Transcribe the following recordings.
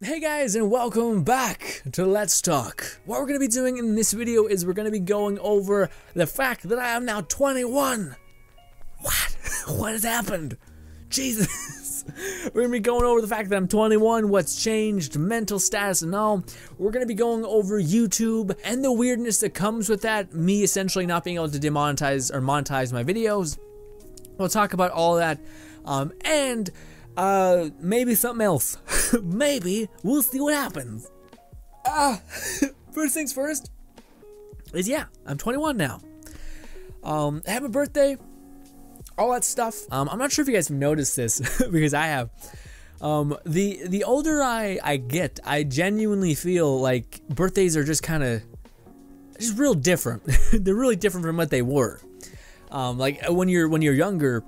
Hey guys, and welcome back to Let's Talk. What we're going to be doing in this video is we're going to be going over the fact that I am now 21. What? What has happened? Jesus. We're going to be going over the fact that I'm 21, what's changed, mental status and all. We're going to be going over YouTube and the weirdness that comes with that, me essentially not being able to demonetize or monetize my videos. We'll talk about all that, and maybe something else. Maybe. We'll see what happens. First things first is, yeah, I'm 21 now. I have a birthday, all that stuff. I'm not sure if you guys have noticed this, because I have. The older I get, I genuinely feel like birthdays are just kind of, just real different. They're really different from what they were. Like when you're younger,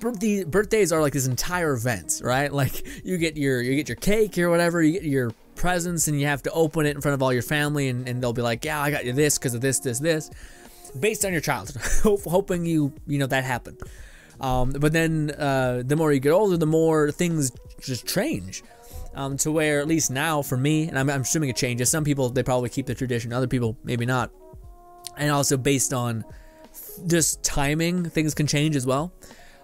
birthdays are like this entire event, right? Like you get your cake or whatever, you get your presents, and you have to open it in front of all your family, and they'll be like, yeah, I got you this because of this, based on your childhood, hoping you know that happened. But then the more you get older, the more things just change, to where, at least now for me, and I'm assuming it changes. Some people, they probably keep the tradition, other people maybe not, and also based on just timing, things can change as well.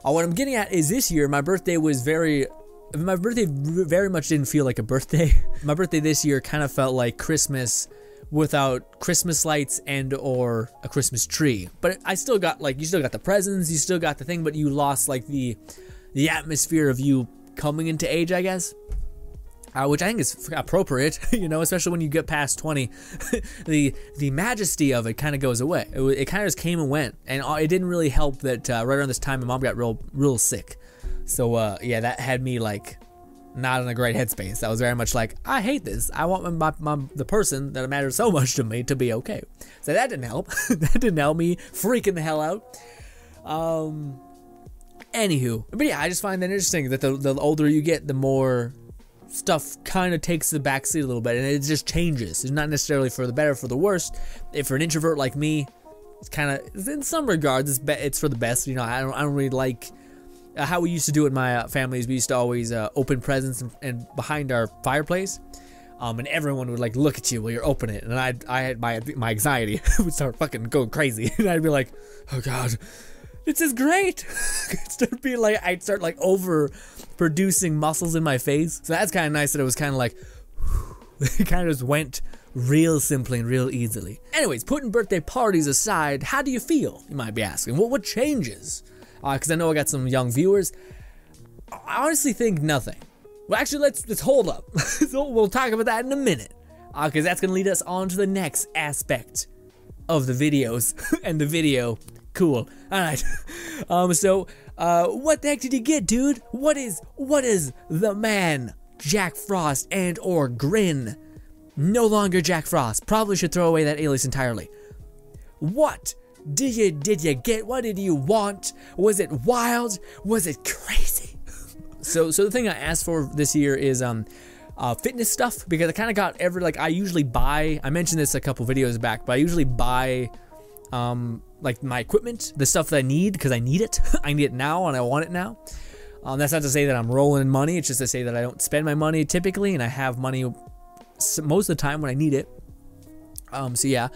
What I'm getting at is this year, my birthday very much didn't feel like a birthday. My birthday this year kind of felt like Christmas without Christmas lights and or a Christmas tree. But I still got, like, you still got the presents, you still got the thing, but you lost like the atmosphere of you coming into age, I guess. Which I think is appropriate, you know, especially when you get past 20. the majesty of it kind of goes away. It kind of just came and went, and it didn't really help that right around this time my mom got real sick. So yeah, that had me like not in a great headspace. I was very much like, I hate this. I want the person that matters so much to me to be okay. So that didn't help. That didn't help me freaking the hell out. Anywho, but yeah, I just find that interesting that the older you get, the more stuff kind of takes the backseat a little bit, and it just changes. It's not necessarily for the better or for the worse. If you're an introvert like me, it's kind of, in some regards, it's for the best. You know, I don't really like how we used to do it in my family. Is we used to always open presents and behind our fireplace, and everyone would like look at you while you're opening it, and I had my anxiety would start fucking going crazy, and I'd be like, oh god, this is great. I'd start like over producing muscles in my face. So that's kind of nice that it was kind of like, it kind of just went real simply and real easily. Anyways, putting birthday parties aside, how do you feel? You might be asking. What changes? Because I know I got some young viewers. I honestly think nothing. Well, actually, let's hold up. So we'll talk about that in a minute, because that's gonna lead us on to the next aspect of the videos and the video. Cool. Alright. So what the heck did you get, dude? What is the man, Jack Frost and or Grin? No longer Jack Frost. Probably should throw away that alias entirely. What did you get? What did you want? Was it wild? Was it crazy? So the thing I asked for this year is fitness stuff, because I kind of got I usually buy, I mentioned this a couple videos back, but I usually buy like my equipment, the stuff that I need, because I need it. I need it now and I want it now. That's not to say that I'm rolling in money. It's just to say that I don't spend my money typically, and I have money most of the time when I need it. So yeah.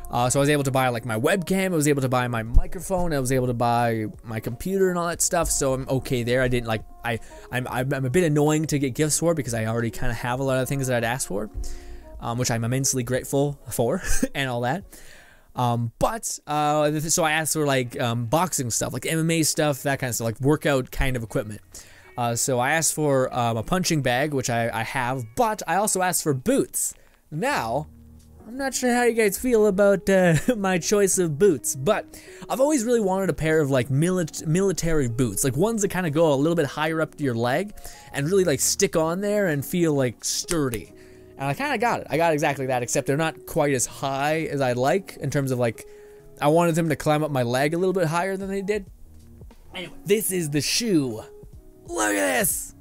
So I was able to buy like my webcam, I was able to buy my microphone, I was able to buy my computer and all that stuff. So I'm okay there. I didn't like, I'm a bit annoying to get gifts for, because I already kind of have a lot of things that I'd asked for, which I'm immensely grateful for and all that. So I asked for like boxing stuff, like MMA stuff, that kind of stuff, like workout kind of equipment. So I asked for a punching bag, which I have, but I also asked for boots. Now, I'm not sure how you guys feel about my choice of boots, but I've always really wanted a pair of like military boots, like ones that kind of go a little bit higher up to your leg and really like stick on there and feel like sturdy. And I kind of got it. I got exactly that, except they're not quite as high as I'd like, in terms of like, I wanted them to climb up my leg a little bit higher than they did. Anyway, this is the shoe. Look at this.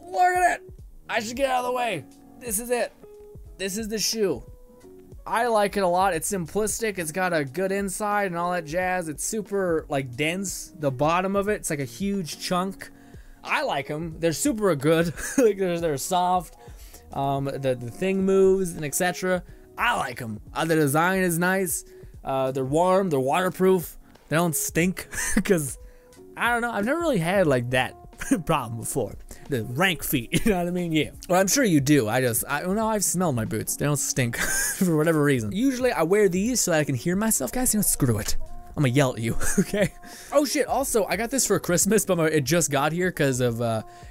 Look at it. I should get out of the way. This is it. This is the shoe. I like it a lot. It's simplistic. It's got a good inside and all that jazz. It's super like dense. The bottom of it's like a huge chunk. I like them. They're super good. Like they're soft. the thing moves and etc. I like them. The design is nice. They're warm. They're waterproof. They don't stink. Because I don't know. I've never really had like that problem before. The rank feet. You know what I mean? Yeah. Well, I'm sure you do. I've smelled my boots. They don't stink for whatever reason. Usually I wear these so that I can hear myself. Guys, you know, screw it. I'm gonna yell at you, okay? Oh shit, also, I got this for Christmas, but it just got here because of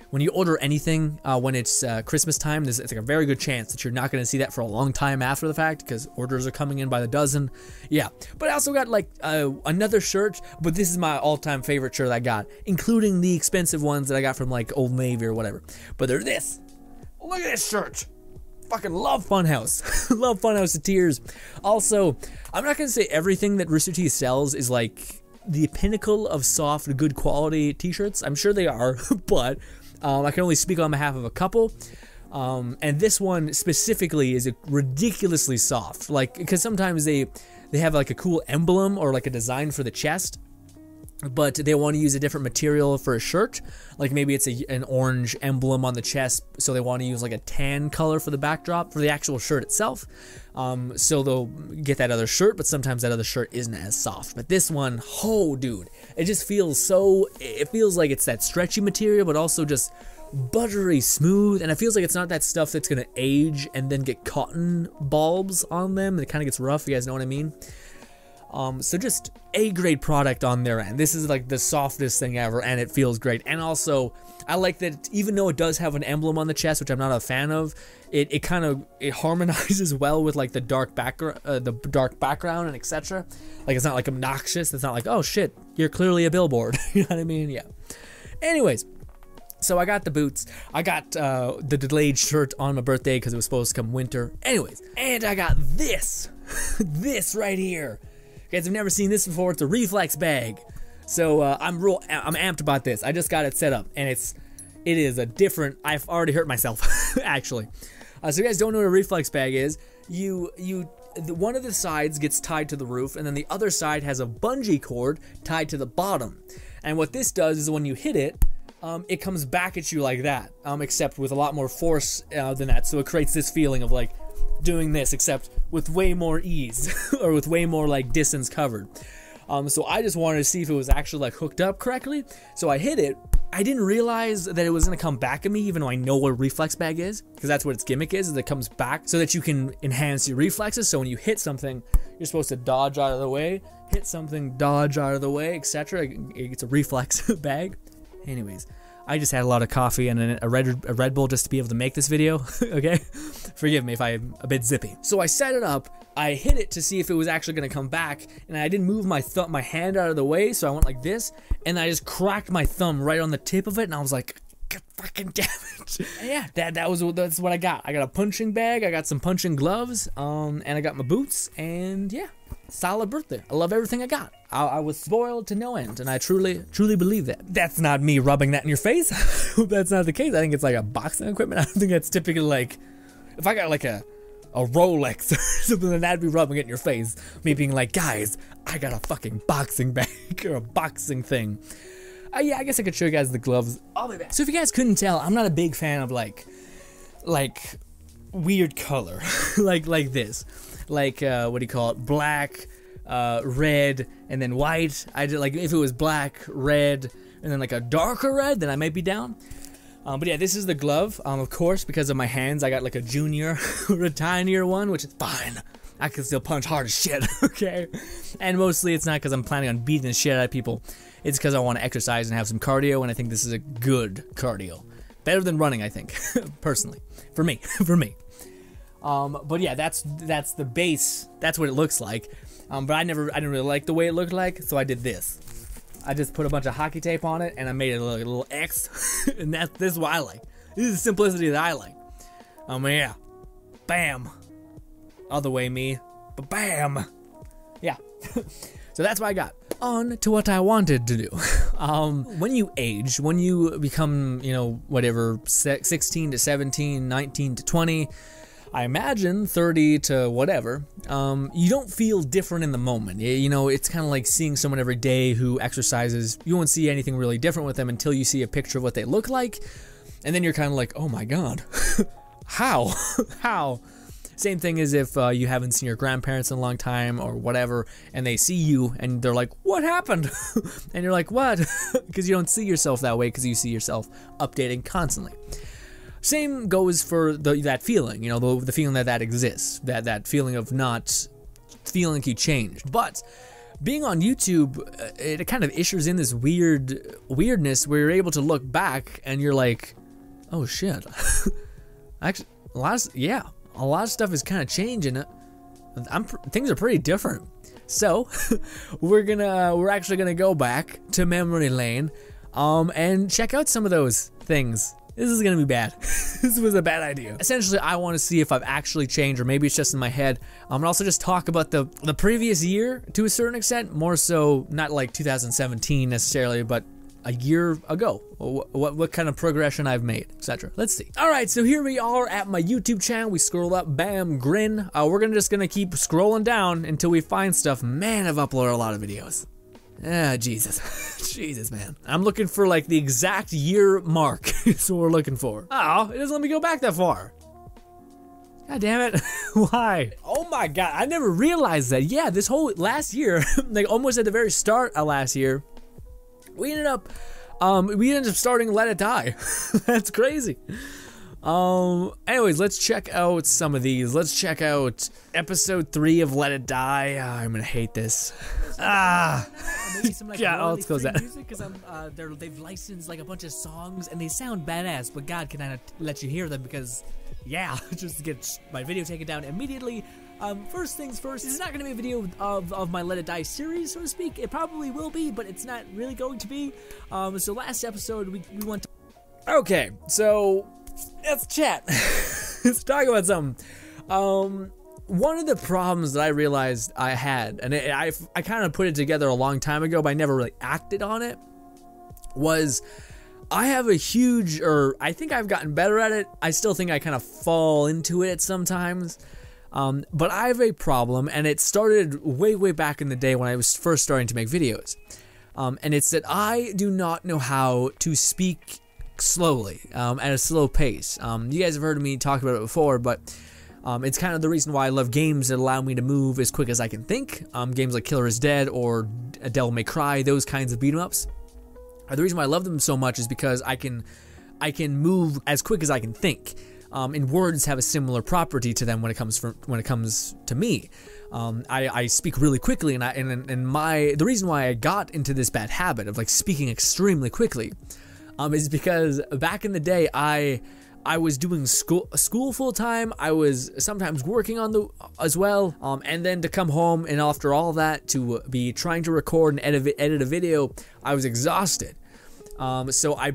when you order anything when it's Christmas time, it's like a very good chance that you're not gonna see that for a long time after the fact because orders are coming in by the dozen. Yeah, but I also got like another shirt, but this is my all-time favorite shirt I got, including the expensive ones that I got from like Old Navy or whatever. But they're this. Look at this shirt. Fucking love Funhouse. Love Funhouse to tears. Also, I'm not gonna say everything that Rooster Teeth sells is like the pinnacle of soft, good quality t-shirts. I'm sure they are, but I can only speak on behalf of a couple. And this one specifically is ridiculously soft. Like, because sometimes they have like a cool emblem or like a design for the chest, but they want to use a different material for a shirt. Like maybe it's an orange emblem on the chest, so they want to use like a tan color for the backdrop for the actual shirt itself. So they'll get that other shirt, but sometimes that other shirt isn't as soft. But this one, oh dude, it just feels so, it feels like it's that stretchy material, but also just buttery smooth, and it feels like it's not that stuff that's gonna age and then get cotton bulbs on them, and it kind of gets rough, you guys know what I mean? So just a grade product on their end. This is like the softest thing ever, and it feels great. And also, I like that even though it does have an emblem on the chest, which I'm not a fan of, it kind of harmonizes well with like the dark background, and etc. Like it's not like obnoxious. It's not like, oh shit, you're clearly a billboard. You know what I mean? Yeah. Anyways. So I got the boots, I got the delayed shirt on my birthday because it was supposed to come winter. Anyways, and I got this, this right here. Guys, I've never seen this before. It's a reflex bag. So I'm amped about this. I just got it set up, and it is a different. I've already hurt myself, actually. So you guys don't know what a reflex bag is. One of the sides gets tied to the roof, and then the other side has a bungee cord tied to the bottom. And what this does is when you hit it, it comes back at you like that, except with a lot more force than that. So it creates this feeling of like doing this, except with way more ease, or with way more like distance covered. So I just wanted to see if it was actually like hooked up correctly. So I hit it. I didn't realize that it was gonna come back at me, even though I know what a reflex bag is, because that's what its gimmick is it comes back so that you can enhance your reflexes. So when you hit something, you're supposed to dodge out of the way, hit something, dodge out of the way, etc. It's a reflex bag. Anyways, I just had a lot of coffee and a Red Bull just to be able to make this video, okay? Forgive me if I'm a bit zippy. So I set it up, I hit it to see if it was actually gonna come back, and I didn't move my hand out of the way, so I went like this, and I just cracked my thumb right on the tip of it, and I was like, God fucking damn it. And yeah, that's what I got. I got a punching bag, I got some punching gloves, and I got my boots, and yeah. Solid birthday. I love everything I got. I was spoiled to no end, and I truly believe that. That's not me rubbing that in your face. I hope that's not the case. I think it's like a boxing equipment. I don't think that's typically like, if I got like a Rolex or something, then that'd be rubbing it in your face. Me being like, guys, I got a fucking boxing bag or a boxing thing. Yeah, I guess I could show you guys the gloves. I'll be back. So if you guys couldn't tell, I'm not a big fan of like weird color, like this. Like what do you call it? Black, red, and then white. I did like if it was black, red, and then like a darker red, then I might be down. But yeah, this is the glove. Of course, because of my hands, I got like a junior or a tinier one, which is fine. I can still punch hard as shit, okay? And mostly it's not because I'm planning on beating the shit out of people. It's because I want to exercise and have some cardio, and I think this is a good cardio. Better than running, I think, personally. For me. But yeah, that's the base. That's what it looks like. But I didn't really like the way it looked like, so I did this. I just put a bunch of hockey tape on it, and I made it a little X. And this is what I like. This is the simplicity that I like. Yeah. Bam. Other way, me. But bam. Yeah. So that's what I got. On to what I wanted to do. When you age, when you become, whatever, 16 to 17, 19 to 20, I imagine 30 to whatever, you don't feel different in the moment. It's kind of like seeing someone every day who exercises. You won't see anything really different with them until you see a picture of what they look like. And then you're kind of like, oh my God, how? How? Same thing as if you haven't seen your grandparents in a long time or whatever, and they see you and they're like, what happened? And you're like, what? Because you don't see yourself that way, because you see yourself updating constantly. Same goes for that feeling, you know, the feeling that exists, that feeling of not feeling like you changed. But being on YouTube, it kind of issues in this weirdness where you're able to look back and you're like, oh shit. Actually, a lot of stuff is kind of changing. Things are pretty different. So we're actually gonna go back to memory lane, and check out some of those things. This is gonna be bad. This was a bad idea. Essentially, I want to see if I've actually changed, or maybe it's just in my head. And also just talk about the previous year to a certain extent, more so not like 2017 necessarily, but a year ago, what kind of progression I've made, etc. Let's see. All right, so here we are at my YouTube channel. We scroll up, bam, grin. We're just gonna keep scrolling down until we find stuff. Man, I've uploaded a lot of videos. Ah, Jesus. Jesus, man. I'm looking for like the exact year mark. That's what we're looking for. Oh, it doesn't let me go back that far. God damn it. Why? Oh my God, I never realized that. Yeah, this whole last year, like almost at the very start of last year, we ended up starting Let It Die. That's crazy. Anyways, let's check out some of these. Let's check out episode 3 of Let It Die. I'm gonna hate this. Maybe some like yeah, let's close that. Music, because they've licensed like a bunch of songs and they sound badass, but God, can I let you hear them? Because yeah, just to get my video taken down immediately. First things first, this is not going to be a video of my Let It Die series, so to speak. It probably will be, but it's not really going to be. So last episode, we went to... Okay, so let's chat. Let's talk about something. One of the problems that I realized I had, and I kind of put it together a long time ago, but I never really acted on it, was I have a huge, or I think I've gotten better at it. I still think I kind of fall into it sometimes. But I have a problem, and it started way back in the day when I was first starting to make videos. And it's that I do not know how to speak slowly, at a slow pace. You guys have heard me talk about it before, but it's kind of the reason why I love games that allow me to move as quick as I can think. Games like Killer is Dead or Devil May Cry, those kinds of beat-em-ups. The reason why I love them so much is because I can move as quick as I can think. And words have a similar property to them when it comes to me. I speak really quickly, and the reason why I got into this bad habit of like speaking extremely quickly, is because back in the day I was doing school full time. I was sometimes working as well, and then to come home and after all that to be trying to record and edit a video, I was exhausted. So I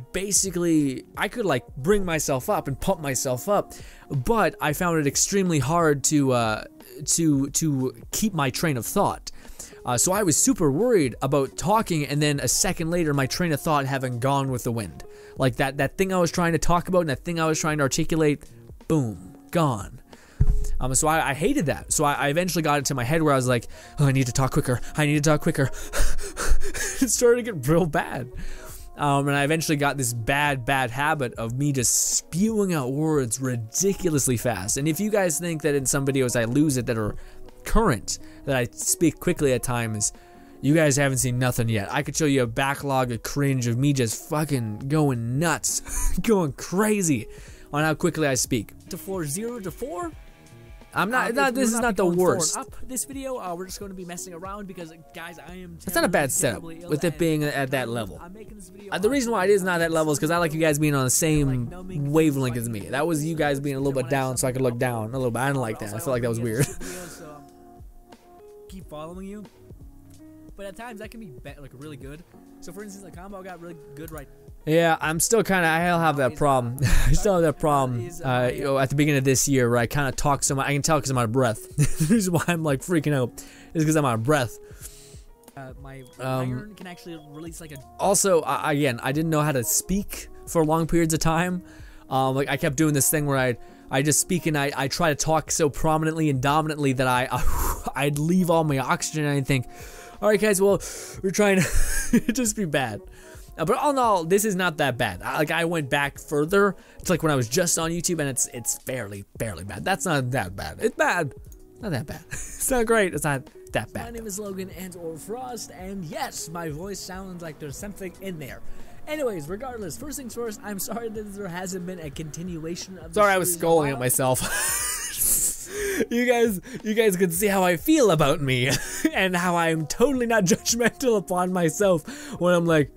could like bring myself up and pump myself up, but I found it extremely hard to keep my train of thought. So I was super worried about talking, and then a second later, my train of thought having gone with the wind. Like that thing I was trying to talk about and that thing I was trying to articulate, boom, gone. So I hated that. So I eventually got into my head where I was like, oh, I need to talk quicker. I need to talk quicker. It started to get real bad. And I eventually got this bad habit of me just spewing out words ridiculously fast. And if you guys think that in some videos I lose it that are current, that I speak quickly at times, you guys haven't seen nothing yet. I could show you a backlog of cringe of me just fucking going nuts, going crazy on how quickly I speak. To floor 0 to 4. I'm not. This is not the worst. Up this video, we're just going to be messing around because, guys, I am. It's not a bad setup with it being at that level. The reason why it is not that level is because I like you guys being on the same wavelength as me. That was you guys being a little bit down, so I could look down a little bit. I didn't like that. I feel like that was weird. Keep following you, but at times that can be like really good. So, for instance, the combo got really good right. Yeah, I'm still kind of, I'll have that problem. I still have that problem, at the beginning of this year where I kind of talk so much. I can tell because I'm out of breath. The reason why I'm like freaking out is because I'm out of breath. My iron can actually release like a... Also, again, I didn't know how to speak for long periods of time. Like I kept doing this thing where I just speak and I try to talk so prominently and dominantly that I'd leave all my oxygen and I'd think, all right, guys, well, we're trying to... It'd just be bad. But all in all, this is not that bad. I went back further. It's like when I was just on YouTube, and it's fairly bad. That's not that bad. It's bad. Not that bad. It's not great. It's not that bad. My name is Logan and/or Frost, and yes, my voice sounds like there's something in there. Anyways, regardless, first things first, I'm sorry that there hasn't been a continuation of. Sorry, I was scolding at myself. You guys can see how I feel about me, and how I'm totally not judgmental upon myself when I'm like,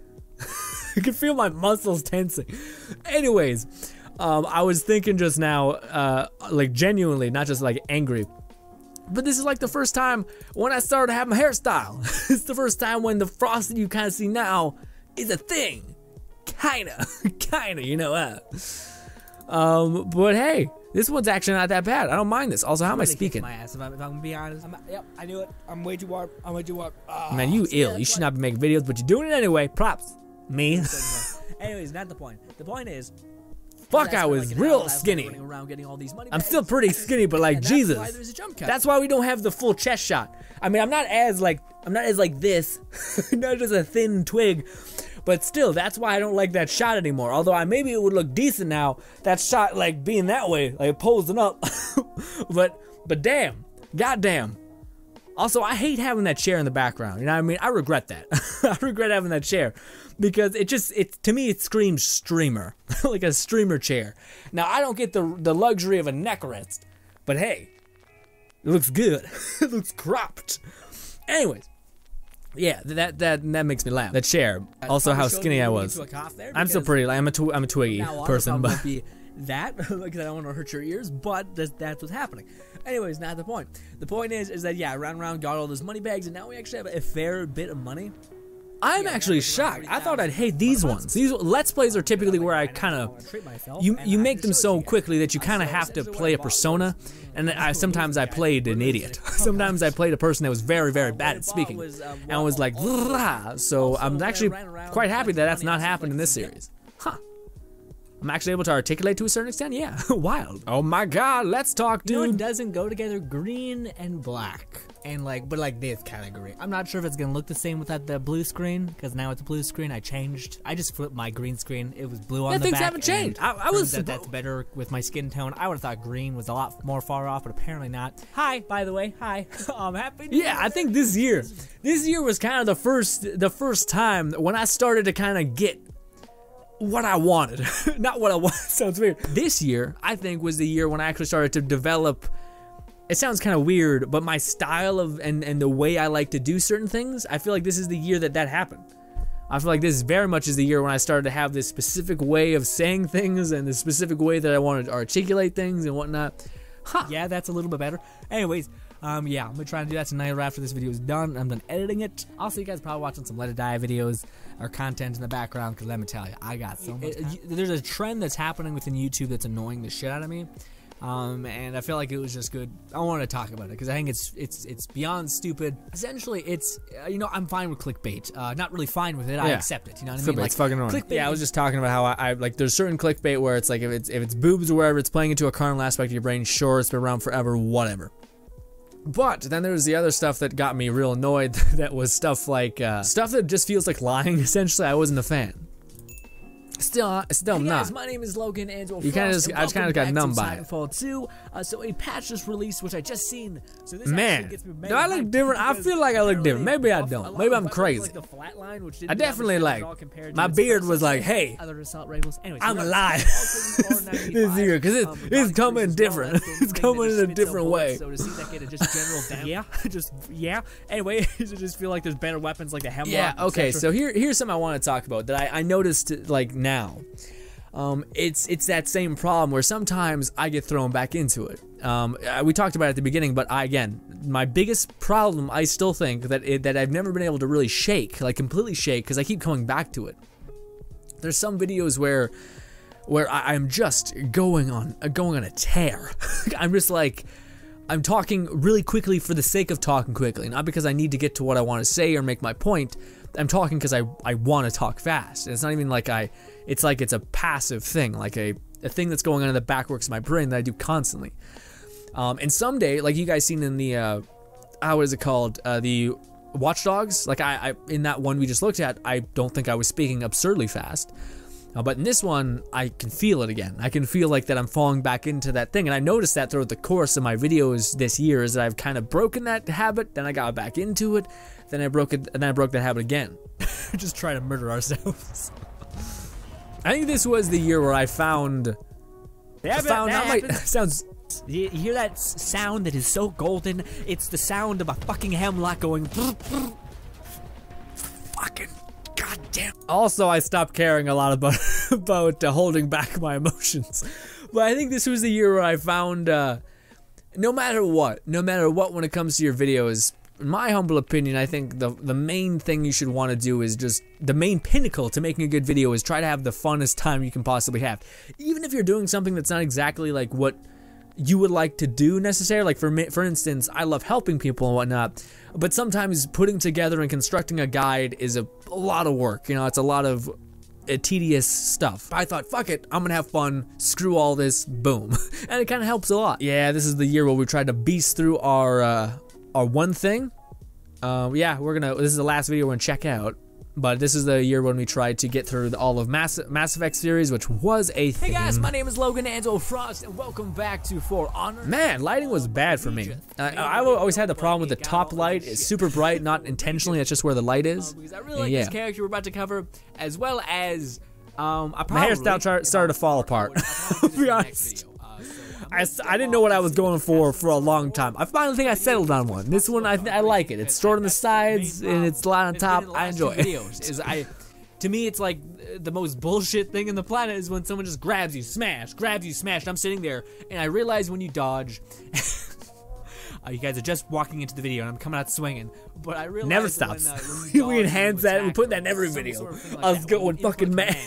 I can feel my muscles tensing. Anyways, I was thinking just now, like genuinely, not just like angry. But this is like the first time when I started to have my hairstyle. It's the first time when the Frost that you kind of see now is a thing. Kinda, you know. But hey, this one's actually not that bad. I don't mind this. Also, how am I speaking? My ass, if I'm gonna be honest. Yep, I knew it. I'm way too warm. Man, you ill. You should not be making videos, but you're doing it anyway. Props. Me. Anyways, not the point. The point is, fuck, I was real skinny. I'm still pretty skinny, but like Jesus. That's why we don't have the full chest shot. I mean, I'm not as like this, not just a thin twig, but still, that's why I don't like that shot anymore. Although maybe it would look decent now, that shot like being that way, like posing up. but damn, goddamn. Also, I hate having that chair in the background. You know what I mean? I regret that. I regret having that chair because to me it screams streamer, like a streamer chair. Now I don't get the luxury of a neck rest, but hey, it looks good. It looks cropped. Anyways, yeah, that makes me laugh. That chair. Also, how skinny I was. I'm still pretty. Like, I'm a twiggy person, but. That because I don't want to hurt your ears, but that's what's happening. Anyways, not the point. The point is that yeah, I ran around, got all those money bags, and now we actually have a fair bit of money. I'm actually shocked. I thought I'd hate these ones. These Let's Plays are typically where I kind of you make them so quickly that you kind of have to play a persona, and sometimes I played an idiot. Sometimes I played a person that was very bad at speaking, and was like, so I'm actually quite happy that that's not happened in this series. Huh. I'm actually able to articulate to a certain extent. Yeah, wild. Oh my God, let's talk, dude. You know what doesn't go together? Green and black, and but like this kind of green. I'm not sure if it's gonna look the same without the blue screen, because now it's a blue screen. I just flipped my green screen. It was blue on the back. Things haven't changed. I was that's better with my skin tone. I would have thought green was a lot more far off, but apparently not. Hi, by the way. Hi. I'm happy. Yeah, I think this year was kind of the first time when I started to kind of get what I wanted. Not what I wanted. Sounds weird. This year, I think, was the year when I actually started to develop, it sounds kind of weird, but my style of and the way I like to do certain things. I feel like this is the year that happened. I feel like this very much is the year when I started to have this specific way of saying things and the specific way that I wanted to articulate things and whatnot. Huh. Yeah, that's a little bit better. Anyways, yeah, I'm gonna try to do that tonight right after this video is done. I'm done editing it. Also, you guys are probably watching some Let It Die videos or content in the background, because let me tell you, I got so much time. There's a trend that's happening within YouTube that's annoying the shit out of me. And I feel like it was just good. I want to talk about it because I think it's beyond stupid. Essentially, it's I'm fine with clickbait. Not really fine with it. I accept it. You know what I mean? Like, it's fucking annoying. Yeah, I was just talking about how I like. There's certain clickbait where it's like if it's boobs or wherever, it's playing into a carnal aspect of your brain. Sure, it's been around forever. Whatever. But then there's the other stuff that got me real annoyed. That was stuff like stuff that just feels like lying. Essentially, I wasn't a fan. Still hey not. Guys, my name is Logan and you kind of I just kind of got numb by it. Titanfall 2. So a patch just released, which I just seen. So this man, do I look different? I feel like I look different. Maybe I don't. Maybe I'm crazy. I definitely my beard was like, hey, I'm alive this year because it's coming different. It's coming in a different way. So to see that get a just general Anyway, I just feel like there's better weapons like the Hemlock. Yeah. Okay. So here's something I want to talk about that I noticed like now. It's that same problem where sometimes I get thrown back into it. We talked about it at the beginning, but again, my biggest problem, I still think that I've never been able to really shake, like completely shake, because I keep coming back to it. There's some videos where I'm just going on a tear. I'm just like, I'm talking really quickly for the sake of talking quickly, not because I need to get to what I want to say or make my point. I'm talking because I want to talk fast. And it's not even like it's like it's a passive thing, like a thing that's going on in the back works of my brain that I do constantly. And someday, like you guys seen in the, what is it called? The Watch Dogs, like I in that one we just looked at, I don't think I was speaking absurdly fast. But in this one, I can feel it again. I can feel like that I'm falling back into that thing. And I noticed that throughout the course of my videos this year is that I've kind of broken that habit, then I got back into it, then I broke it, and then I broke that habit again. Just try to murder ourselves. I think this was the year where I found... sounds... You hear that sound that is so golden? It's the sound of a fucking hemlock going... Fucking... goddamn. Also, I stopped caring a lot about holding back my emotions. But I think this was the year where I found, no matter what when it comes to your videos, in my humble opinion, I think the main thing you should want to do is just, the main pinnacle to making a good video is try to have the funnest time you can possibly have. Even if you're doing something that's not exactly like what you would like to do necessarily. Like for instance, I love helping people and whatnot, but sometimes putting together and constructing a guide is a lot of work. You know, it's a lot of tedious stuff. I thought, fuck it, I'm gonna have fun, screw all this, boom. And it kind of helps a lot. Yeah, this is the year where we tried to beast through our one thing. Yeah, this is the last video we're gonna check out. But this is the year when we tried to get through all of Mass Effect series, which was a thing. Hey guys, my name is Logan Angelo Frost, and welcome back to For Honor. Man, lighting was bad for me. I always had the problem with the top light. It's super bright, not intentionally, it's just where the light is. Because I really like this character we're about to cover, as well as, my hairstyle started to fall apart, I'll be honest. I didn't know what I was going for a long time. I finally think I settled on one. This one, I like it. It's short on the sides, and it's light on top. I enjoy it. To me, it's like the most bullshit thing in the planet is when someone just grabs you, smash, and I'm sitting there, and I realize when you dodge... you guys are just walking into the video, and I'm coming out swinging. But I realize never stops. We enhance that. We put that in every video. I was going fucking mad.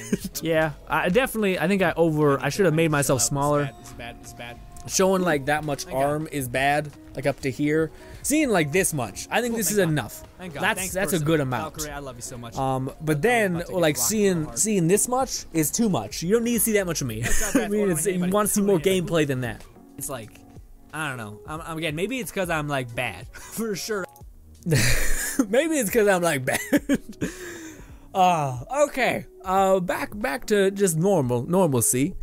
Yeah, I think I should have made myself smaller. It's bad. Showing like that much arm is bad, like up to here. Seeing like this much, I think this is enough. That's a good amount. Valkyrie, I love you so much. But then like seeing this much is too much. You don't need to see that much of me. I mean, you want to see more gameplay than that. It's like, I don't know. Again, maybe it's because I'm like bad for sure. Maybe it's because I'm like bad. Okay. Back to just normalcy.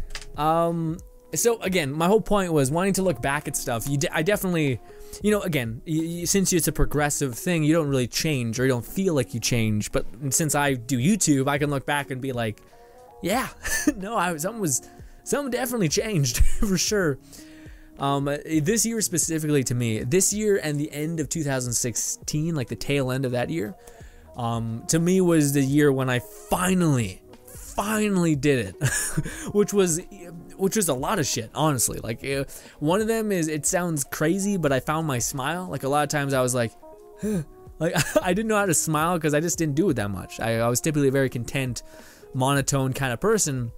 So again, my whole point was wanting to look back at stuff. I definitely, you know, again, since it's a progressive thing, you don't really change, or you don't feel like you change. But since I do YouTube, I can look back and be like, yeah, no, something definitely changed for sure. This year specifically to me, this year and the end of 2016, like the tail end of that year, to me was the year when I finally did it, which was a lot of shit, honestly. Like, one of them is, it sounds crazy, but I found my smile. Like, a lot of times I was like, like, I didn't know how to smile because I just didn't do it that much. I was typically a very content, monotone kind of person.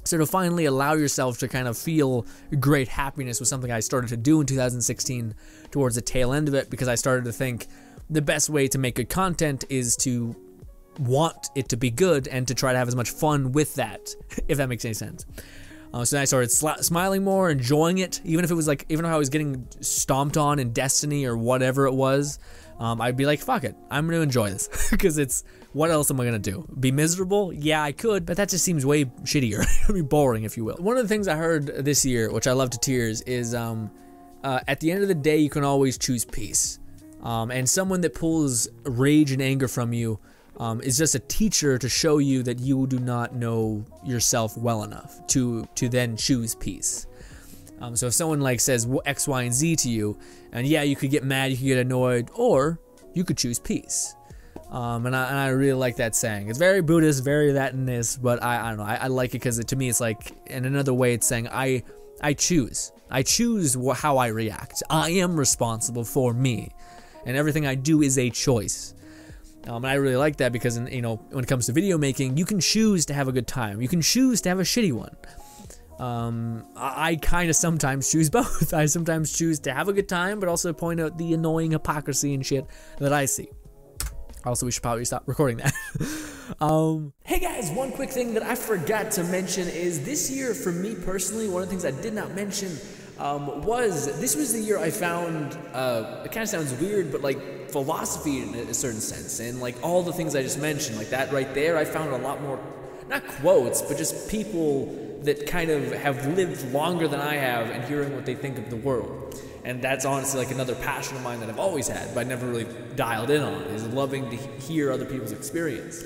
So to finally allow yourself to kind of feel great happiness was something I started to do in 2016 towards the tail end of it, because I started to think the best way to make good content is to want it to be good and to try to have as much fun with that, if that makes any sense. So then I started smiling more, enjoying it, even if I was getting stomped on in Destiny or whatever it was. I'd be like, fuck it, I'm gonna enjoy this, because what else am I gonna do? Be miserable? Yeah, I could, but that just seems way shittier. It'd be boring, if you will. One of the things I heard this year, which I love to tears, is at the end of the day, you can always choose peace. And someone that pulls rage and anger from you is just a teacher to show you that you do not know yourself well enough to then choose peace. So if someone like says X, Y, and Z to you, and yeah, you could get mad, you could get annoyed, or you could choose peace. And I really like that saying. It's very Buddhist, very that and this, but I don't know. I like it because to me it's like, in another way, it's saying I choose. I choose how I react. I am responsible for me, and everything I do is a choice. And I really like that because, when it comes to video making, you can choose to have a good time. You can choose to have a shitty one. I kind of sometimes choose both. I sometimes choose to have a good time, but also point out the annoying hypocrisy and shit that I see. Also, we should probably stop recording that. Hey guys, one quick thing that I forgot to mention is this year, for me personally, one of the things I did not mention this was the year I found, it kind of sounds weird, but like philosophy in a certain sense, and like all the things I just mentioned, like that right there, I found a lot more, not quotes, but just people that kind of have lived longer than I have and hearing what they think of the world. And that's honestly like another passion of mine that I've always had, but I never really dialed in on, is loving to hear other people's experience.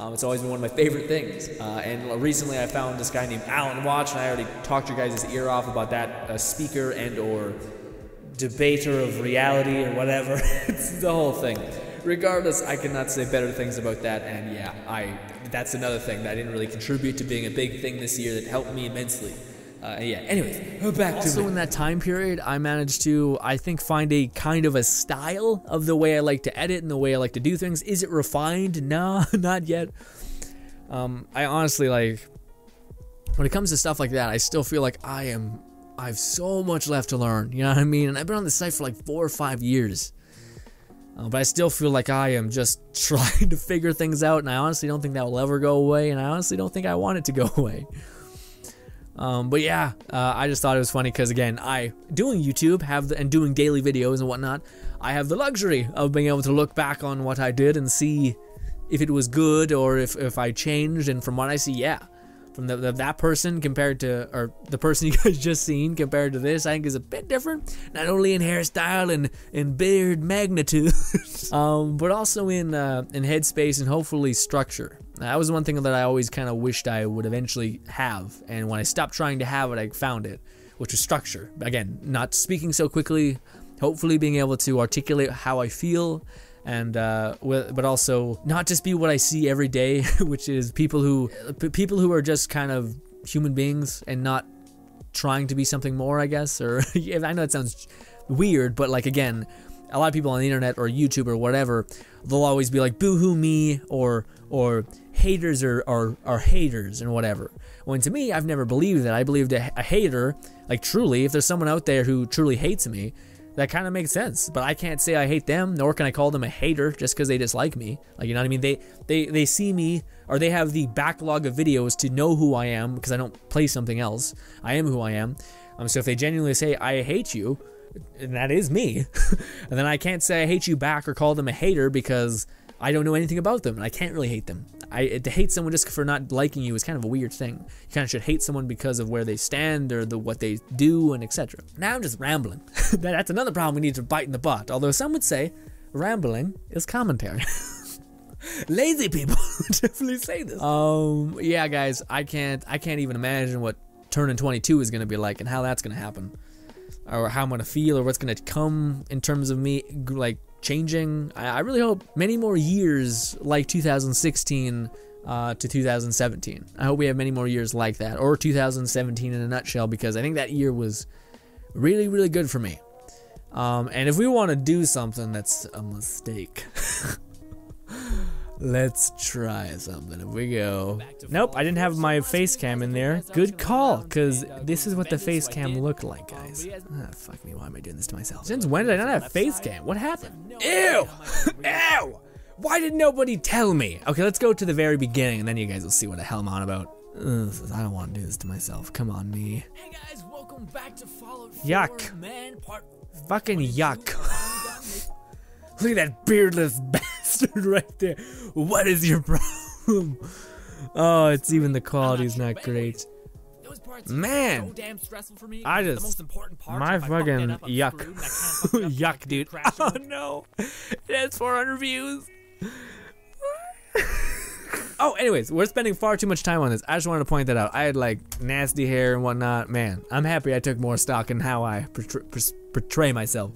It's always been one of my favorite things. And recently I found this guy named Alan Watch, and I already talked your guys' ear off about that speaker and or debater of reality or whatever. It's the whole thing. Regardless, I cannot say better things about that, and yeah, that's another thing that I didn't really contribute to being a big thing this year that helped me immensely. Yeah, anyways, back to Also, in that time period, I managed to, I think, find a kind of a style of the way I like to edit and the way I like to do things. Is it refined? No, not yet. I honestly, like, when it comes to stuff like that, I still feel like I have so much left to learn, you know what I mean? And I've been on the site for like 4 or 5 years. But I still feel like I am just trying to figure things out, and I honestly don't think that will ever go away, and I honestly don't think I want it to go away. But yeah, I just thought it was funny because, again, doing YouTube and doing daily videos and whatnot, I have the luxury of being able to look back on what I did and see if it was good or if I changed, and from what I see, yeah. From that person compared to, or the person you guys just seen compared to this, I think is a bit different. Not only in hairstyle and beard magnitude, but also in headspace and hopefully structure. That was one thing that I always kind of wished I would eventually have, and when I stopped trying to have it, I found it, which was structure. Again, not speaking so quickly, hopefully being able to articulate how I feel, and but also not just be what I see every day, which is people who are just kind of human beings and not trying to be something more, I guess. Or I know it sounds weird, but like, again, a lot of people on the internet or YouTube or whatever, they'll always be like, boo-hoo me, or haters are haters and whatever. When to me, I've never believed that. I believed a hater, like, truly, if there's someone out there who truly hates me, that kind of makes sense, but I can't say I hate them, nor can I call them a hater just because they dislike me. Like, you know what I mean? They see me, or they have the backlog of videos to know who I am because I don't play something else. I am who I am. So if they genuinely say I hate you, and that is me, and then I can't say I hate you back or call them a hater because I don't know anything about them, and I can't really hate them. To hate someone just for not liking you is kind of a weird thing. You kind of should hate someone because of where they stand or what they do and etc. Now I'm just rambling. That's another problem we need to bite in the butt. Although some would say rambling is commentary. Lazy people definitely say this. Yeah, guys, I can't even imagine what turning 22 is gonna be like and how that's gonna happen, or how I'm gonna feel, or what's gonna come in terms of me like changing. I really hope many more years like 2016 to 2017. I hope we have many more years like that, or 2017 in a nutshell, because I think that year was really, really good for me. And if we want to do something that's a mistake, let's try something. If we go, nope, I didn't have my face cam in there. Good call, because this is what the face cam looked like, guys. Fuck me, why am I doing this to myself? Since when did I not have face cam? What happened? Ew! Ew! Why did nobody tell me? Okay, let's go to the very beginning, and then you guys will see what the hell I'm on about. I don't want to do this to myself. Come on, me. Hey guys, welcome back to Fallout 4, Yuck. man, part Fucking yuck. Look at that beardless bastard right there. What is your problem? Oh, it's even the quality's not great. Man, so damn stressful for me. I just, the most important part, my fucking yuck. Yuck, dude. Oh no, it has 400 views. Oh, anyways, we're spending far too much time on this. I just wanted to point that out. I had like nasty hair and whatnot. Man, I'm happy I took more stock in how I portray myself.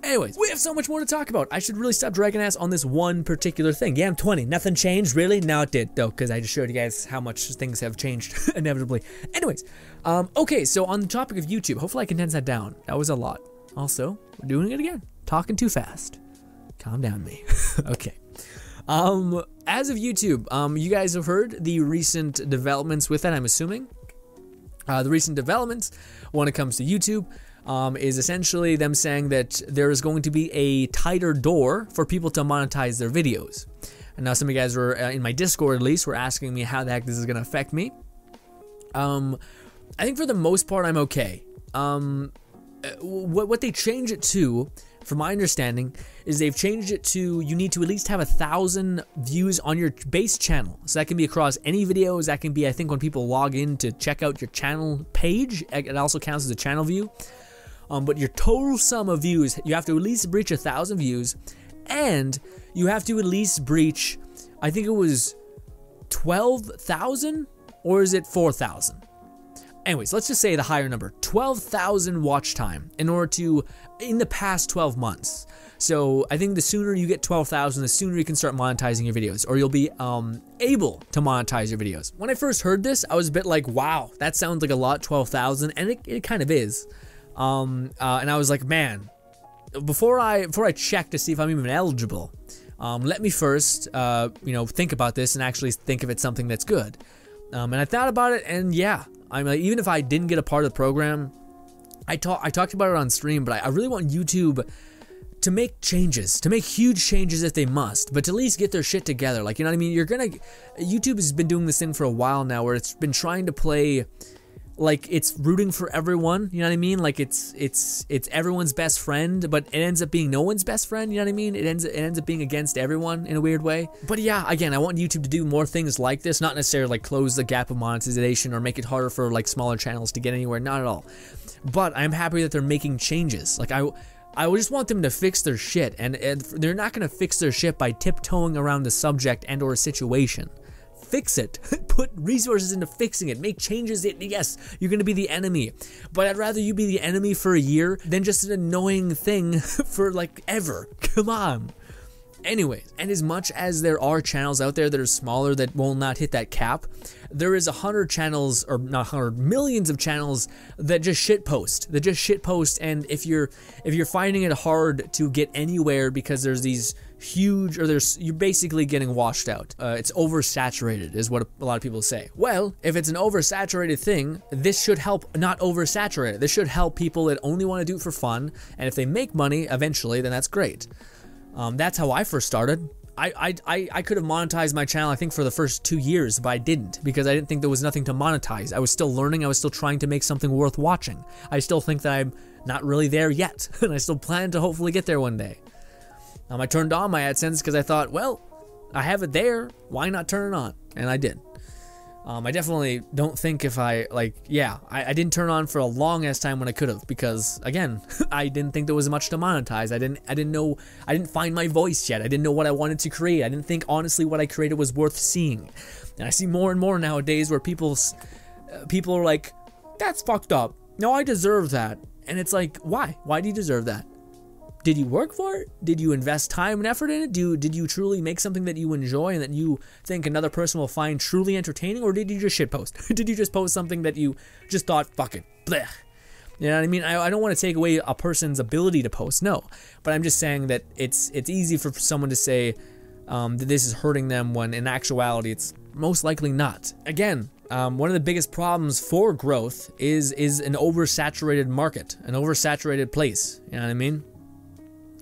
Anyways, we have so much more to talk about. I should really stop dragging ass on this one particular thing. Yeah, I'm 20. Nothing changed, really? No, it did, though, because I just showed you guys how much things have changed, inevitably. Anyways, okay, so on the topic of YouTube, hopefully I condense that down. That was a lot. Also, we're doing it again. Talking too fast. Calm down, me. Okay. As of YouTube, you guys have heard the recent developments with that, I'm assuming. The recent developments when it comes to YouTube is essentially them saying that there is going to be a tighter door for people to monetize their videos. And now some of you guys were, in my Discord at least, were asking me how the heck this is going to affect me. I think for the most part I'm okay. what they change it to, from my understanding, is they've changed it to you need to at least have 1,000 views on your base channel. So that can be across any videos. That can be, I think, when people log in to check out your channel page. It also counts as a channel view. But your total sum of views, you have to at least breach 1,000 views, and you have to at least breach, I think it was 12,000, or is it 4,000? Anyways, let's just say the higher number, 12,000 watch time in order to, in the past 12 months. So I think the sooner you get 12,000, the sooner you can start monetizing your videos, or you'll be able to monetize your videos. When I first heard this, I was a bit like, wow, that sounds like a lot, 12,000, and it kind of is. And I was like, man, before I check to see if I'm even eligible, let me first, think about this and actually think if it's something that's good. And I thought about it, and yeah, I'm like, even if I didn't get a part of the program, I talked about it on stream, but I really want YouTube to make changes, to make huge changes if they must, but to at least get their shit together. Like, you know what I mean? YouTube has been doing this thing for a while now, where it's been trying to play like it's rooting for everyone, you know what I mean? Like it's everyone's best friend, but it ends up being no one's best friend, you know what I mean? It ends up being against everyone in a weird way. But yeah, again, I want YouTube to do more things like this, not necessarily like close the gap of monetization or make it harder for like smaller channels to get anywhere, not at all. But I'm happy that they're making changes. Like I just want them to fix their shit, and they're not going to fix their shit by tiptoeing around the subject and or a situation. Fix it. Put resources into fixing it. Make changes. Yes, you're going to be the enemy, but I'd rather you be the enemy for a year than just an annoying thing for like ever. Come on. Anyways, and as much as there are channels out there that are smaller that will not hit that cap, there is 100 channels, or not 100, millions of channels that just shitpost. And if you're finding it hard to get anywhere because there's these huge, or you're basically getting washed out. It's oversaturated is what a lot of people say. Well, if it's an oversaturated thing, this should help not oversaturate it. This should help people that only want to do it for fun, and if they make money eventually, then that's great. That's how I first started. I could have monetized my channel, I think, for the first 2 years, but I didn't, because I didn't think there was nothing to monetize. I was still learning. I was still trying to make something worth watching. I still think that I'm not really there yet, and I still plan to hopefully get there one day. I turned on my AdSense because I thought, well, I have it there, why not turn it on? And I did. I definitely don't think if I didn't turn on for a long ass time when I could have, because again, I didn't think there was much to monetize. I didn't find my voice yet. I didn't know what I wanted to create. I didn't think honestly what I created was worth seeing. And I see more and more nowadays where people are like, that's fucked up. No, I deserve that. And it's like, why? Why do you deserve that? Did you work for it? Did you invest time and effort in it? Did you truly make something that you enjoy and that you think another person will find truly entertaining? Or did you just shitpost? Did you just post something that you just thought, fuck it, bleh? You know what I mean? I don't want to take away a person's ability to post, no. But I'm just saying that it's easy for someone to say that this is hurting them, when in actuality it's most likely not. Again, one of the biggest problems for growth is an oversaturated market, an oversaturated place. You know what I mean?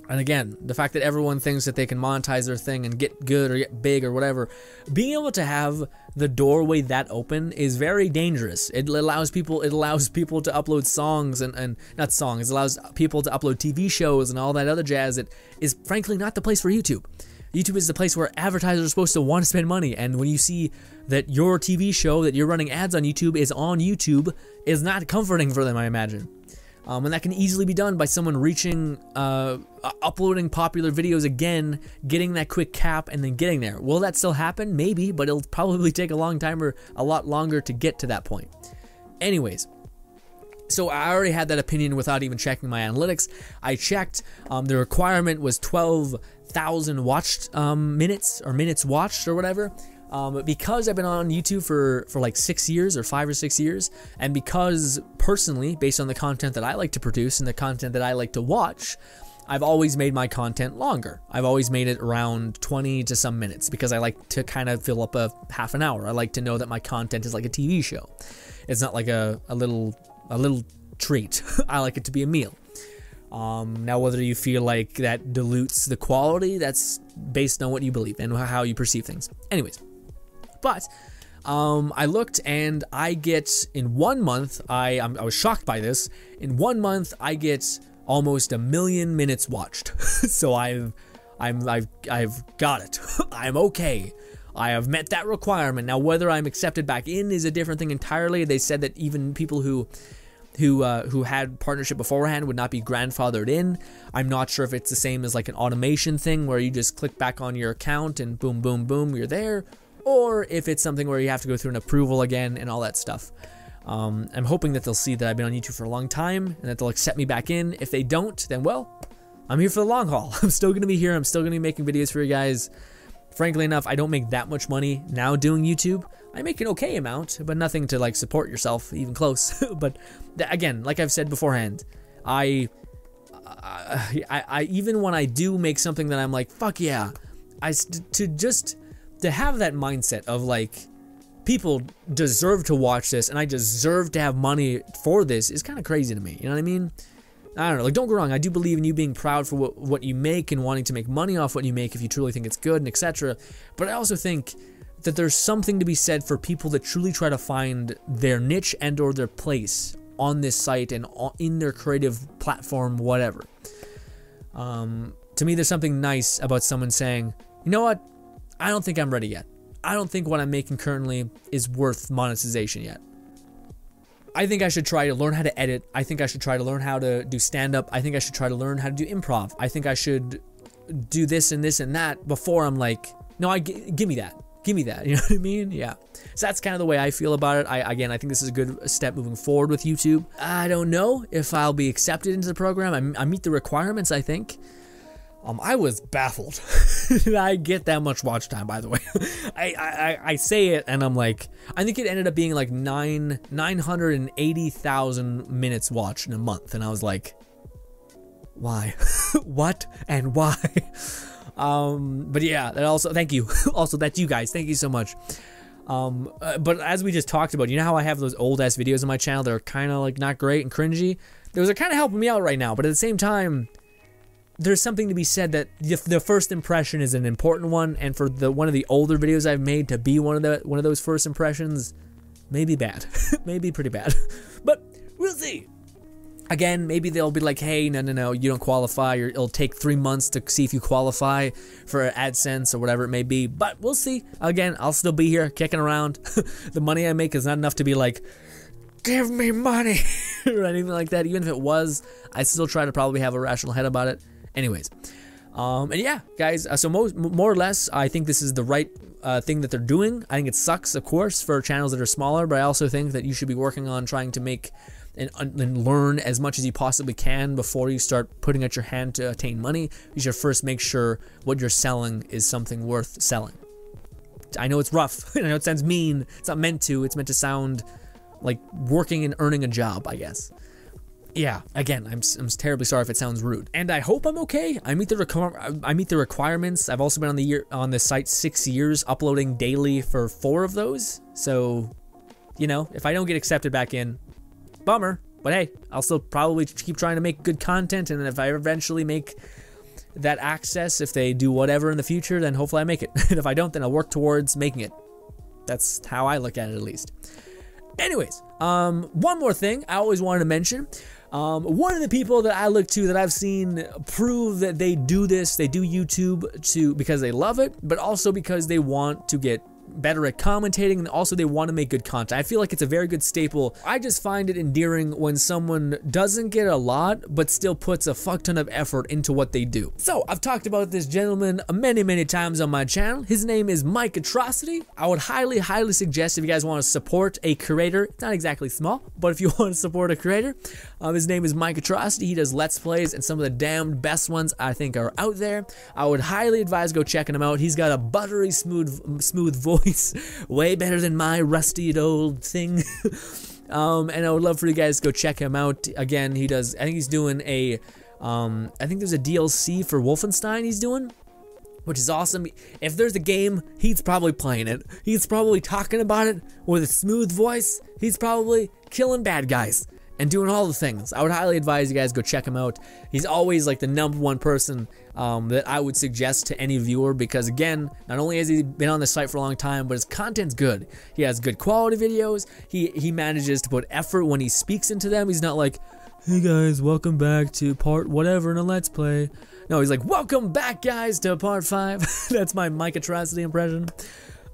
And again, the fact that everyone thinks that they can monetize their thing and get good or get big or whatever, being able to have the doorway that open is very dangerous. It allows people to upload songs and not songs, it allows people to upload TV shows and all that other jazz that is frankly not the place for YouTube. YouTube is the place where advertisers are supposed to want to spend money, and when you see that your TV show that you're running ads on YouTube is not comforting for them, I imagine. And that can easily be done by someone uploading popular videos again, getting that quick cap, and then getting there. Will that still happen? Maybe, but it'll probably take a long time or a lot longer to get to that point. Anyways, so I already had that opinion without even checking my analytics. I checked, the requirement was 12,000 watched minutes, or minutes watched, or whatever. But because I've been on YouTube for like 6 years or 5 or 6 years, and because personally, based on the content that I like to produce and the content that I like to watch, I've always made my content longer. I've always made it around 20 to some minutes, because I like to kind of fill up a half an hour. I like to know that my content is like a TV show. It's not like a little treat. I like it to be a meal. Now, whether you feel like that dilutes the quality, that's based on what you believe and how you perceive things. Anyways. But I looked and I get in 1 month, I was shocked by this. In 1 month, I get almost 1 million minutes watched. So I've got it. I'm okay. I have met that requirement. Now, whether I'm accepted back in is a different thing entirely. They said that even people who had partnership beforehand would not be grandfathered in. I'm not sure if it's the same as like an automation thing where you just click back on your account and boom, boom, boom, you're there, or if it's something where you have to go through an approval again and all that stuff. I'm hoping that they'll see that I've been on YouTube for a long time and that they'll accept me back in. If they don't, then well, I'm here for the long haul. I'm still going to be here. I'm still going to be making videos for you guys. Frankly enough, I don't make that much money now doing YouTube. I make an okay amount, but nothing to like support yourself, even close. But again, like I've said beforehand, I even when I do make something that I'm like, fuck yeah, to have that mindset of like, people deserve to watch this and I deserve to have money for this is kind of crazy to me. You know what I mean? I don't know, like, don't get me wrong, I do believe in you being proud for what you make and wanting to make money off what you make if you truly think it's good and etc. But I also think that there's something to be said for people that truly try to find their niche and or their place on this site and in their creative platform, whatever. To me, there's something nice about someone saying, you know what, I don't think I'm ready yet. I don't think what I'm making currently is worth monetization yet. I think I should try to learn how to edit. I think I should try to learn how to do stand-up. I think I should try to learn how to do improv. I think I should do this and this and that before I'm like, no, give me that. Give me that. You know what I mean? Yeah. So that's kind of the way I feel about it. I think this is a good step moving forward with YouTube. I don't know if I'll be accepted into the program. I meet the requirements, I think. I was baffled. I get that much watch time, by the way. I say it and I'm like, I think it ended up being like 980,000 minutes watched in a month. And I was like, why? What and why? But yeah, that also, thank you. Also, that's you guys. Thank you so much. But as we just talked about, you know how I have those old ass videos on my channel that are kind of like not great and cringy? Those are kind of helping me out right now. But at the same time, there's something to be said that the first impression is an important one, and for one of the older videos I've made to be one of those first impressions, maybe bad, maybe pretty bad, but we'll see. Again, maybe they'll be like, hey, no, you don't qualify, or it'll take 3 months to see if you qualify for AdSense or whatever it may be, but we'll see. Again, I'll still be here kicking around. The money I make is not enough to be like, give me money, or anything like that. Even if it was, I still try to probably have a rational head about it. Anyways, and yeah, guys, so more or less, I think this is the right thing that they're doing. I think it sucks, of course, for channels that are smaller, but I also think that you should be working on trying to make and learn as much as you possibly can before you start putting out your hand to attain money. You should first make sure what you're selling is something worth selling. I know it's rough. I know it sounds mean. It's not meant to. It's meant to sound like working and earning a job, I guess. Yeah, again, I'm terribly sorry if it sounds rude, and I hope I'm okay. I meet the requirements. I've also been on the site 6 years, uploading daily for 4 of those. So, you know, if I don't get accepted back in, bummer. But hey, I'll still probably keep trying to make good content, and if I eventually make that access, if they do whatever in the future, then hopefully I make it. And if I don't, then I'll work towards making it. That's how I look at it, at least. Anyways, one more thing I always wanted to mention. One of the people that I look to that I've seen prove that they do this, they do YouTube because they love it, but also because they want to get better at commentating, and also they want to make good content. I feel like it's a very good staple. I just find it endearing when someone doesn't get a lot but still puts a fuck ton of effort into what they do. So I've talked about this gentleman many times on my channel. His name is Mike Atrocity. I would highly suggest, if you guys want to support a creator, it's not exactly small, but if you want to support a creator, his name is Mike Atrocity. He does Let's Plays, and some of the damn best ones I think are out there. I would highly advise go checking him out. He's got a buttery smooth voice, way better than my rusty old thing. And I would love for you guys to go check him out. Again, he does, I think he's doing a I think there's a DLC for Wolfenstein he's doing, which is awesome. If there's a game, he's probably playing it. He's probably talking about it with a smooth voice. He's probably killing bad guys. and doing all the things. I would highly advise you guys go check him out. He's always like the #1 person that I would suggest to any viewer, because again, not only has he been on the site for a long time, but his content's good. He has good quality videos. He manages to put effort when he speaks into them. He's not like, hey guys, welcome back to part whatever in a Let's Play. No, he's like, welcome back guys to part 5. That's my Mike Atrocity impression.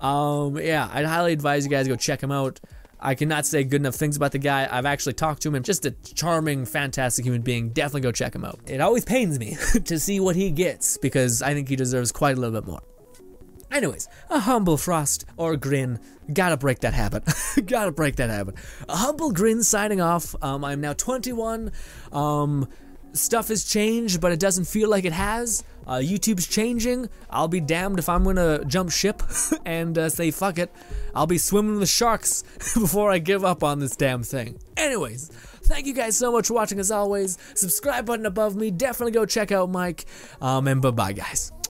Yeah, I'd highly advise you guys go check him out. I cannot say good enough things about the guy. I've actually talked to him, and just a charming, fantastic human being. Definitely go check him out. It always pains me to see what he gets, because I think he deserves quite a little bit more. Anyways, a humble frost or grin. Gotta break that habit. Gotta break that habit. A humble grin signing off. I'm now 21. Stuff has changed, but it doesn't feel like it has. YouTube's changing. I'll be damned if I'm gonna jump ship and say fuck it. I'll be swimming with sharks before I give up on this damn thing. Anyways, thank you guys so much for watching as always. Subscribe button above me. Definitely go check out Mike. And bye-bye, guys.